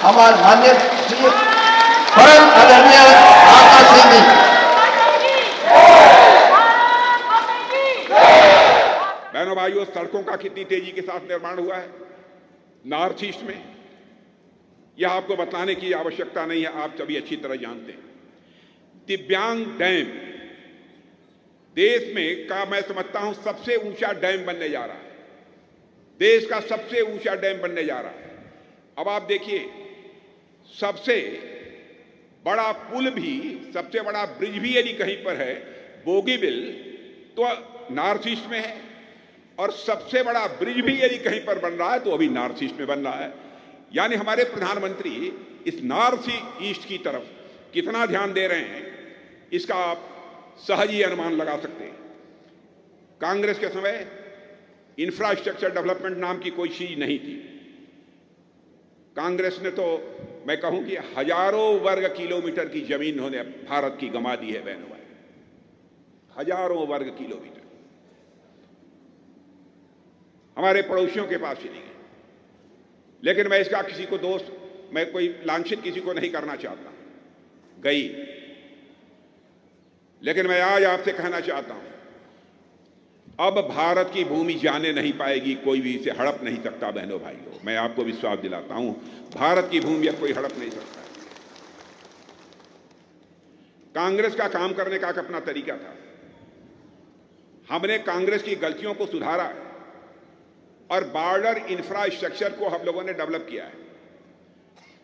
हमारे माननीय श्री परम आदरणीय आकाश सिंह जी। बहनों भाइयों, सड़कों का कितनी तेजी के साथ निर्माण हुआ है नॉर्थ ईस्ट में, यह आपको बताने की आवश्यकता नहीं है, आप सभी अच्छी तरह जानते हैं। दिव्यांग डैम देश में का मैं समझता हूं सबसे ऊंचा डैम बनने जा रहा है, देश का सबसे ऊंचा डैम बनने जा रहा है। अब आप देखिए, सबसे बड़ा पुल भी, सबसे बड़ा ब्रिज भी यदि कहीं पर है बोगीबिल, तो नॉर्थ ईस्ट में है, और सबसे बड़ा ब्रिज भी यदि कहीं पर बन रहा है तो अभी नॉर्थ ईस्ट में बन रहा है। यानी हमारे प्रधानमंत्री इस नॉर्थ ईस्ट की तरफ कितना ध्यान दे रहे हैं, इसका आप सहज ही अनुमान लगा सकते हैं। कांग्रेस के समय इंफ्रास्ट्रक्चर डेवलपमेंट नाम की कोई चीज नहीं थी। कांग्रेस ने तो मैं कहूं कि हजारों वर्ग किलोमीटर की जमीन उन्होंने भारत की गंवा दी है बहनों भाई, हजारों वर्ग किलोमीटर हमारे पड़ोसियों के पास चली गई। लेकिन मैं इसका किसी को दोष, मैं कोई लांछित किसी को नहीं करना चाहता, गई। लेकिन मैं आज आपसे कहना चाहता हूं, अब भारत की भूमि जाने नहीं पाएगी, कोई भी इसे हड़प नहीं सकता बहनों भाइयों, मैं आपको विश्वास दिलाता हूं, भारत की भूमि अब कोई हड़प नहीं सकता। कांग्रेस का काम करने का एक अपना तरीका था, हमने कांग्रेस की गलतियों को सुधारा है और बॉर्डर इंफ्रास्ट्रक्चर को हम लोगों ने डेवलप किया है।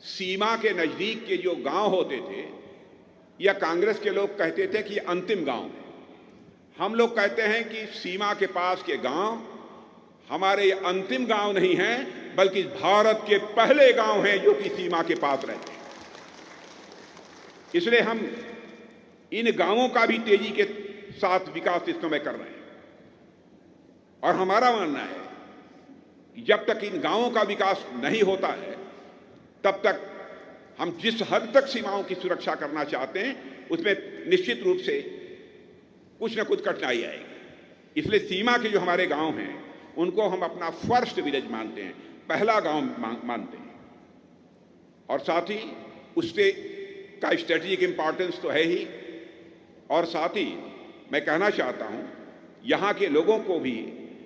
सीमा के नजदीक के जो गांव होते थे, या कांग्रेस के लोग कहते थे कि अंतिम गांव है, हम लोग कहते हैं कि सीमा के पास के गांव हमारे अंतिम गांव नहीं हैं, बल्कि भारत के पहले गांव हैं जो कि सीमा के पास रहते हैं। इसलिए हम इन गांवों का भी तेजी के साथ विकास इस समय कर रहे हैं, और हमारा मानना है कि जब तक इन गांवों का विकास नहीं होता है, तब तक हम जिस हद तक सीमाओं की सुरक्षा करना चाहते हैं उसमें निश्चित रूप से कुछ न कुछ कठिनाई आएगी। इसलिए सीमा के जो हमारे गांव हैं उनको हम अपना फर्स्ट विलेज मानते हैं, पहला गांव मानते हैं, और साथ ही उससे का स्ट्रेटेजिक इंपॉर्टेंस तो है ही। और साथ ही मैं कहना चाहता हूं, यहां के लोगों को भी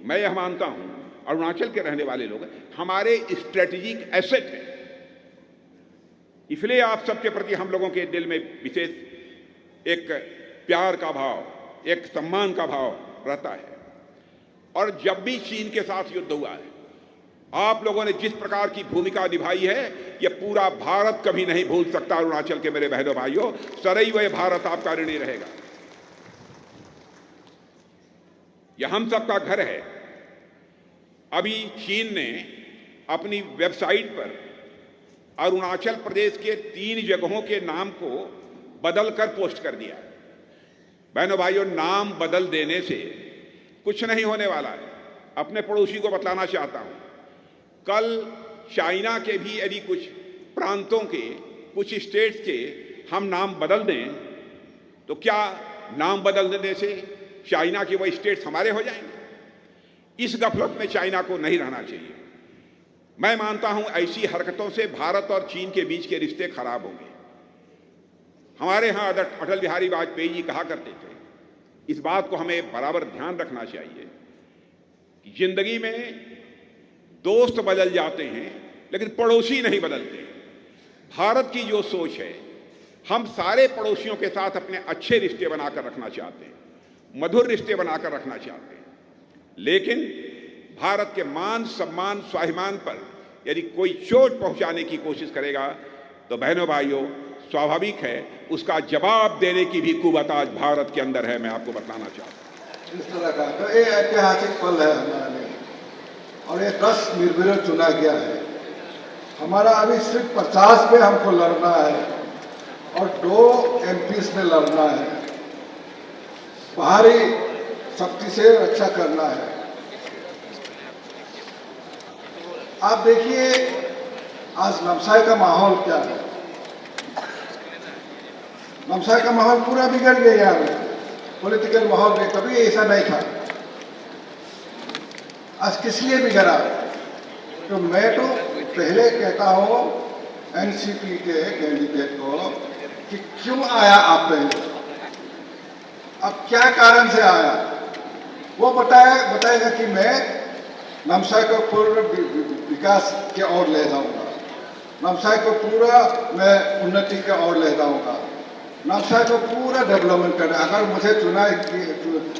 मैं यह मानता हूं, अरुणाचल के रहने वाले लोग हमारे स्ट्रेटेजिक एसेट हैं, इसलिए आप सबके प्रति हम लोगों के दिल में विशेष एक प्यार का भाव, एक सम्मान का भाव रहता है। और जब भी चीन के साथ युद्ध हुआ है, आप लोगों ने जिस प्रकार की भूमिका निभाई है, यह पूरा भारत कभी नहीं भूल सकता। अरुणाचल के मेरे बहनों भाइयों, सदैव यह भारत आपका ऋणी रहेगा। यह हम सबका घर है। अभी चीन ने अपनी वेबसाइट पर अरुणाचल प्रदेश के 3 जगहों के नाम को बदलकर पोस्ट कर दिया है। बहनों भाइयों, नाम बदल देने से कुछ नहीं होने वाला है। अपने पड़ोसी को बतलाना चाहता हूं, कल चाइना के भी यदि कुछ प्रांतों के, कुछ स्टेट्स के हम नाम बदल दें, तो क्या नाम बदल देने से चाइना के वह स्टेट्स हमारे हो जाएंगे? इस गफलत में चाइना को नहीं रहना चाहिए। मैं मानता हूं ऐसी हरकतों से भारत और चीन के बीच के रिश्ते खराब होंगे। हमारे यहां अटल बिहारी वाजपेयी जी कहा करते थे, इस बात को हमें बराबर ध्यान रखना चाहिए कि जिंदगी में दोस्त बदल जाते हैं लेकिन पड़ोसी नहीं बदलते। भारत की जो सोच है, हम सारे पड़ोसियों के साथ अपने अच्छे रिश्ते बनाकर रखना चाहते हैं, मधुर रिश्ते बनाकर रखना चाहते हैं। लेकिन भारत के मान सम्मान स्वाभिमान पर यदि कोई चोट पहुंचाने की कोशिश करेगा, तो बहनों भाइयों, स्वाभाविक है उसका जवाब देने की भी कुवत आज भारत के अंदर है। मैं आपको बताना चाहता हूं, इस तरह का तो ये ऐतिहासिक पल है हमारे लिए, और ये 10 निर्विरोध चुना गया है। हमारा अभी सिर्फ 50 पे हमको लड़ना है और 2 एमपीज में लड़ना है, बाहरी शक्ति से रक्षा करना है। आप देखिए आज नामसाई का माहौल क्या है। नामसाई का माहौल पूरा बिगड़ गया यार, पॉलिटिकल माहौल में कभी ऐसा नहीं था। आज किस लिए बिगड़ा? तो मैं तो पहले कहता हूं एनसीपी के कैंडिडेट को कि क्यों आया आप पहले, अब क्या कारण से आया, वो बताएगा कि मैं नामसाई को पूर्ण विकास के ओर ले जाऊंगा, नामसाई को पूरा मैं उन्नति के ओर ले जाऊंगा, नामसाई को पूरा डेवलपमेंट करना। अगर मुझे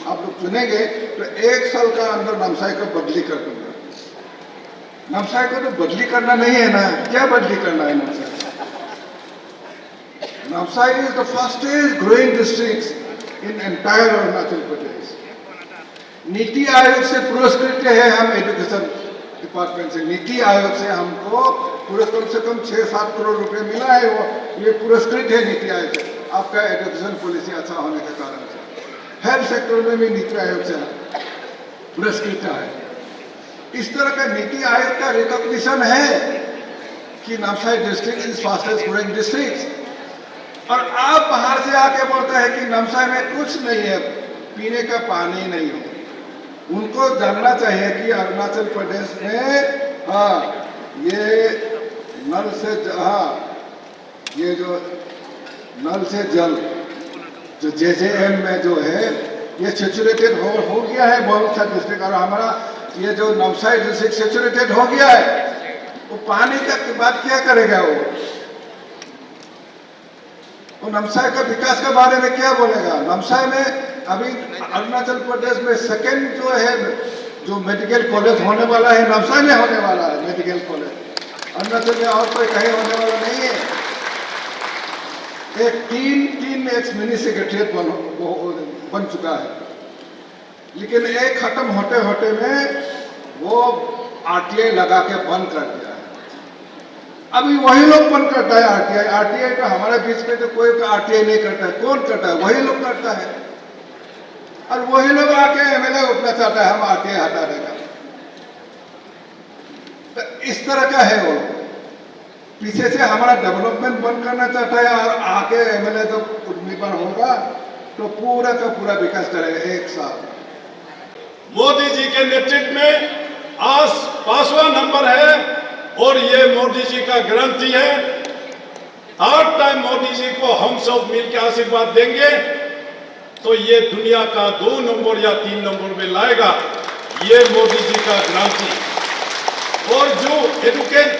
आप लोग चुनेंगे तो 1 साल का अंदर नामसाई को बदली कर दूंगा। नामसाई को तो बदली करना नहीं है ना, क्या बदली करना है Namsai? Namsai is the fastest growing district in entire Arunachal Pradesh. NITI Aayog से पुरस्कृत है हम, एजुकेशन डिपार्टमेंट से नीति आयोग से हमको पूरे कम से कम 6-7 करोड़ रुपए मिला है। वो ये पुरस्कृत है नीति आयोग से, आपका एजुकेशन पॉलिसी अच्छा होने के कारण से। हेल्थ सेक्टर में भी नीति आयोग से पुरस्कृत है। इस तरह का नीति आयोग का रिकॉग्निशन है कि Namsai district is fastest growing district, और आप बाहर से आके बोलते हैं कि नामसाई में कुछ नहीं है, पीने का पानी नहीं है। उनको जानना चाहिए कि अरुणाचल प्रदेश में ये नल से ये जो नल से जल जो JJM में जो है ये सेचुरेटेड हो गया है बहुत सा डिस्ट्रिक्ट, और हमारा ये जो नामसाई डिस्ट्रिक्ट सेचुरेटेड हो गया है। वो पानी का बात क्या करेगा वो नामसाई का विकास के बारे में क्या बोलेगा? नामसाई में अभी अरुणाचल प्रदेश में सेकेंड जो है जो मेडिकल कॉलेज होने वाला है, नामसाई में होने वाला है मेडिकल कॉलेज। अरुणाचल में और कोई कहीं होने वाला नहीं है। एक तीन एक्स मिनी सेक्रेटरीट बन चुका है, लेकिन एक खत्म होते होते में वो RTI लगा के बंद कर दिया है। अभी वही लोग बंद करता है RTI तो हमारे बीच में तो कोई RTI नहीं करता है। कौन करता है? वही लोग करता है, और वही लोग आके MLA उठना चाहता है हम RTI हटा देगा। तो इस तरह का है वो, पीछे से हमारा डेवलपमेंट बंद करना चाहता है, और आके MLA जब उम्मीदवार होगा तो पूरा का पूरा विकास करेगा 1 साल। मोदी जी के नेतृत्व में आज 5वां नंबर है, और ये मोदी जी का गारंटी है। 3rd टाइम मोदी जी को हम सब मिलकर आशीर्वाद देंगे तो ये दुनिया का 2 नंबर या 3 नंबर में लाएगा, ये मोदी जी का गारंटी। और जो एजुकेट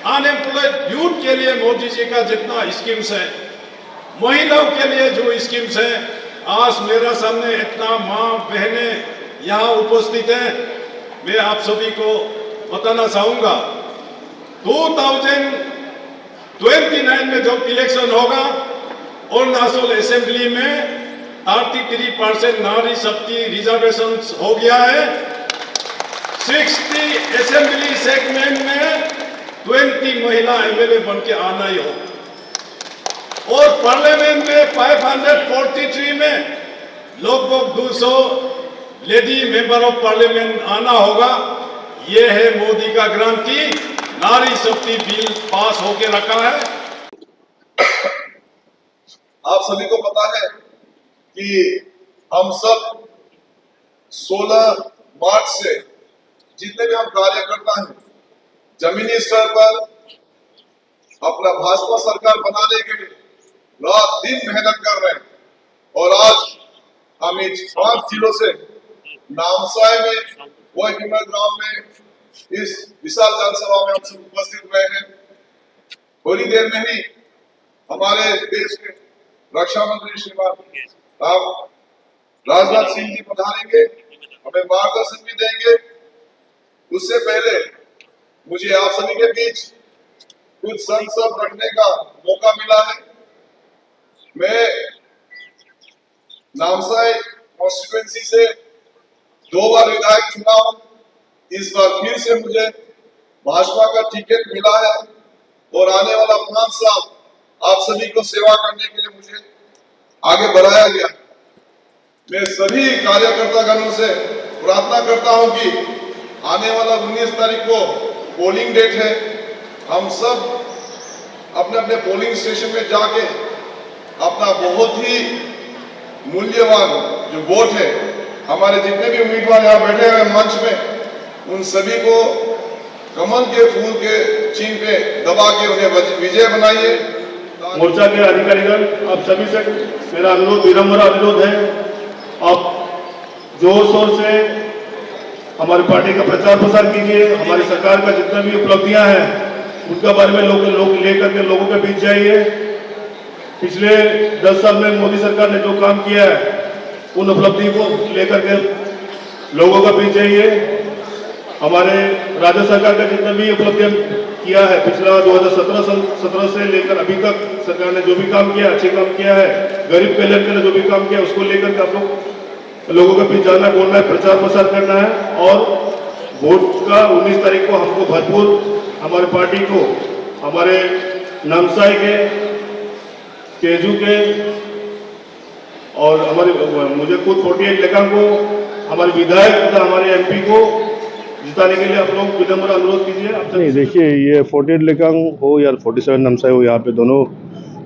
अनएम्प्लॉयड यूथ के लिए मोदी जी का जितना स्कीम्स है, महिलाओं के लिए जो स्कीम्स है, आज मेरा सामने इतना माँ बहने यहाँ उपस्थित है, मैं आप सभी को बताना चाहूंगा 2029 में जब इलेक्शन होगा और नेशनल असेंबली में 33% नारी शक्ति रिजर्वेशन हो गया है। 60 असेंबली सेगमेंट में 20 महिला MLA बन के आना ही हो, और पार्लियामेंट में 543 में लगभग 200 लेडी मेंबर ऑफ पार्लियामेंट आना होगा। ये है मोदी का गारंटी। नारी शक्ति बिल पास होके रखा है। आप सभी को पता है कि हम सब 16 मार्च से जितने भी हम कार्यकर्ता हैं जमीनी स्तर पर अपना भाजपा सरकार बनाने के लिए रात दिन मेहनत कर रहे हैं, और आज हम इस 5 जिलों से नामसाई में वॉइटिमर ग्राउंड में इस विशाल जनसभा में हम सब उपस्थित हुए हैं। थोड़ी देर में ही हमारे देश के रक्षा मंत्री श्रीमान राजनाथ सिंह जी पधारेंगे, हमें मार्गदर्शन भी देंगे। उससे पहले मुझे आप सभी के बीच कुछ संकल्प रखने का मौका मिला है। मैं नामसाई कॉन्स्टिट्यूएंसी से 2 बार विधायक चुना हूं। इस बार फिर से मुझे भाजपा का टिकट मिला है, और आने वाला 5 साल आप सभी को सेवा करने के लिए मुझे आगे बढ़ाया गया। मैं सभी कार्यकर्तागणों से प्रार्थना करता हूं कि आने वाला 19 तारीख को पोलिंग डेट है। हम सब अपने अपने पोलिंग स्टेशन में जाके अपना बहुत ही मूल्यवान जो वोट है, हमारे जितने भी उम्मीदवार यहाँ बैठे हुए मंच में, उन सभी को कमल के फूल के चिन्ह पे दबा के उन्हें विजय बनाइए। मोर्चा के अधिकारीगण, आप सभी से मेरा अनुरोध, विनम्र अनुरोध है, आप जोर शोर से हमारी पार्टी का प्रचार प्रसार कीजिए। हमारी सरकार का जितना भी उपलब्धियां हैं उनका बारे में लोग लेकर के लोगों के बीच जाइए। पिछले 10 साल में मोदी सरकार ने जो काम किया है उन उपलब्धि को लेकर के लोगों का बीच जाइए। हमारे राज्य सरकार का जितना भी उपलब्धियां किया है पिछला 2017 से लेकर अभी तक सरकार ने जो भी काम किया, अच्छे काम किया है, गरीब कल्याण के लिए जो भी काम किया उसको लेकर के आप लोगों के बीच जाना, बोलना है, प्रचार प्रसार करना है। और वोट का 19 तारीख को हमको भरपूर हमारे पार्टी को, हमारे नामसाई के, केजू के और हमारे मुझे खुद 48 लेखा को, हमारे विधायक तथा हमारे एमपी को जिताने के लिए आप लोग विनम्र अनुरोध कीजिए। नहीं, देखिए, ये 48 लेकांग हो या 47 नामसाई हो, यहाँ पे दोनों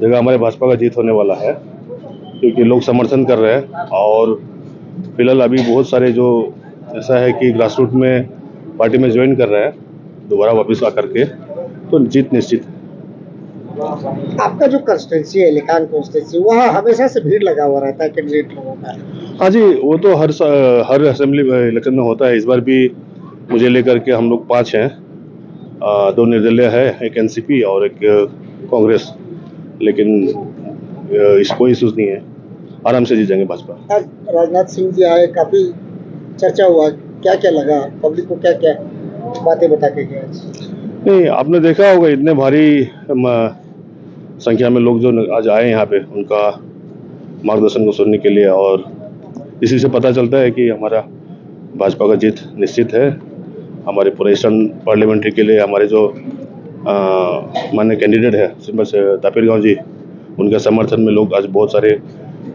जगह हमारे भाजपा का जीत होने वाला है, क्योंकि लोग समर्थन कर रहे हैं। और फिलहाल अभी बहुत सारे जो ऐसा है कि ग्रास रूट में पार्टी में ज्वाइन कर रहे हैं दोबारा वापस आकर के, तो जीत निश्चित है। आपका जो कंस्टिट्यूंसी है, लेकान कंस्टिट्यूंसी, वहाँ हमेशा से भीड़ लगा हुआ रहता है कैंडिडेट लोगों का। हाँ जी, वो तो हर असेंबली इलेक्शन में होता है। इस बार भी मुझे लेकर के हम लोग 5 हैं, 2 निर्दलीय है, एक एनसीपी और एक कांग्रेस, लेकिन इसको इशूज नहीं है, आराम से जीत जाएंगे भाजपा। आज राजनाथ सिंह जी आए, काफी चर्चा हुआ, क्या क्या लगा, पब्लिक को क्या क्या बातें बता के गए? नहीं, आपने देखा होगा इतने भारी संख्या में लोग जो आज आए यहाँ पे, उनका मार्गदर्शन को सुनने के लिए, और इसी से पता चलता है कि हमारा भाजपा का जीत निश्चित है। हमारे पूरे ईस्टर्न पार्लियामेंट्री के लिए हमारे जो माननीय कैंडिडेट है श्रीमती तापिर गाँव जी, उनके समर्थन में लोग आज बहुत सारे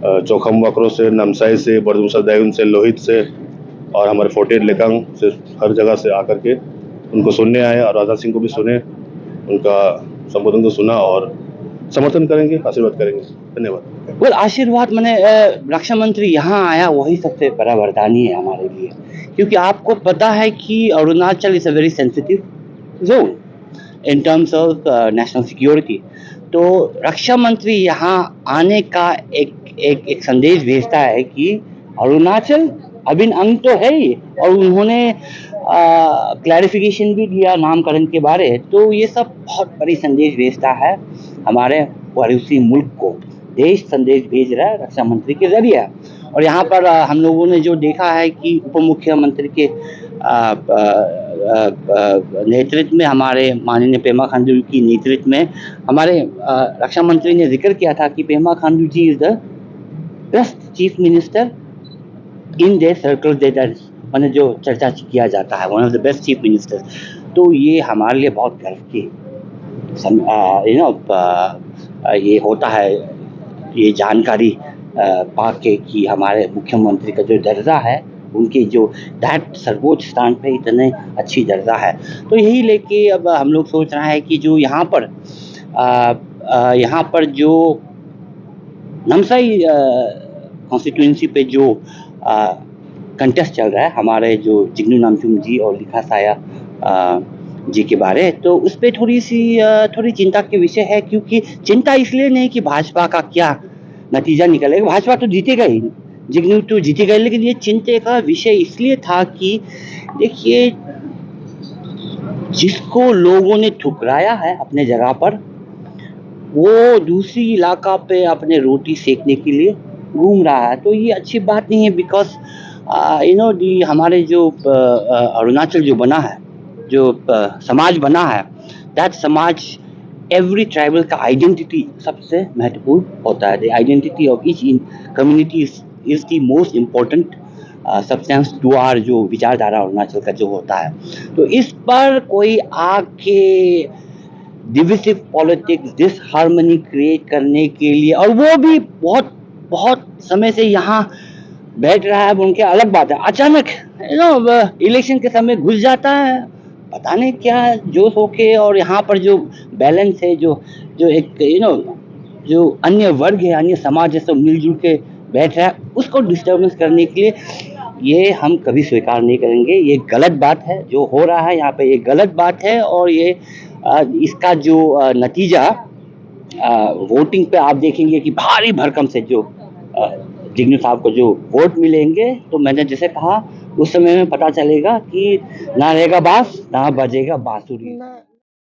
चौखम वाकरों से, नामसाई से, बरदुमसा दायून से, लोहित से और हमारे 48 लेकांग से, हर जगह से आकर के उनको सुनने आए और राजनाथ सिंह को भी सुने, उनका संबोधन को सुना और समर्थन करेंगे, आशीर्वाद करेंगे। धन्यवाद। well, आशीर्वाद मैंने रक्षा मंत्री यहाँ आया वही सबसे बड़ा वरदान है हमारे लिए, क्योंकि आपको पता है कि Arunachal is a very sensitive zone in terms of national security. तो रक्षा मंत्री यहाँ आने का एक संदेश भेजता है कि अरुणाचल अभिन्न अंग तो है ही, और उन्होंने क्लैरिफिकेशन भी दिया नामकरण के बारे। तो ये सब बहुत बड़ी संदेश भेजता है हमारे पड़ोसी मुल्क को, देश संदेश भेज रहा है रक्षा मंत्री के जरिए। और यहाँ पर हम लोगों ने जो देखा है कि उप मुख्यमंत्री के नेतृत्व में, हमारे माननीय पेमा खांडू की नेतृत्व में, हमारे रक्षा मंत्री ने जिक्र किया था कि Pema Khandu ji is the best chief minister in their circle, मैंने जो चर्चा किया जाता है, one of the best chief minister. तो ये हमारे लिए बहुत गर्व की ये होता है, ये जानकारी पाके कि हमारे मुख्यमंत्री का जो दर्जा है, उनके जो दैट सर्वोच्च स्थान पे इतने अच्छी दर्जा है। तो यही लेके अब हम लोग सोच रहे हैं कि जो यहाँ पर जो नामसाई कॉन्स्टिट्यूंसी पे जो कंटेस्ट चल रहा है, हमारे जो जिग्नू नामचुम जी और लिखा साया जी के बारे, तो उस पर थोड़ी चिंता के विषय है। क्योंकि चिंता इसलिए नहीं कि भाजपा का क्या नतीजा निकलेगा, भाजपा तो जीतेगा ही, जिग्नू तो जीतेगा, लेकिन ये चिंता का विषय इसलिए था कि देखिए, जिसको लोगों ने ठुकराया है अपने जगह पर, वो दूसरी इलाका पे अपने रोटी सेकने के लिए घूम रहा है। तो ये अच्छी बात नहीं है, बिकॉज हमारे जो अरुणाचल जो बना है, जो समाज बना है, दैट समाज, एवरी ट्राइबल का आइडेंटिटी सबसे महत्वपूर्ण होता है। The identity of each community is the most important substance to our जो विचारधारा अरुणाचल का जो होता है। तो इस पर कोई आके डिविसिव पॉलिटिक्स, डिसहार्मनी क्रिएट करने के लिए, और वो भी बहुत समय से यहाँ बैठ रहा है, उनके अलग बात है, अचानक इलेक्शन के समय घुस जाता है, पता नहीं क्या जोश होके, और यहाँ पर जो बैलेंस है, जो एक जो अन्य वर्ग है, अन्य समाज है, सब मिलजुल के बैठ रहा है, उसको डिस्टर्बेंस करने के लिए ये हम कभी स्वीकार नहीं करेंगे। ये गलत बात है, जो हो रहा है यहाँ पे ये गलत बात है। और ये इसका जो नतीजा वोटिंग पे आप देखेंगे कि भारी भरकम से जो जिग्नू साहब को जो वोट मिलेंगे, तो मैंने जैसे कहा उस समय में पता चलेगा कि ना रहेगा बांस ना बजेगा बांसुरी।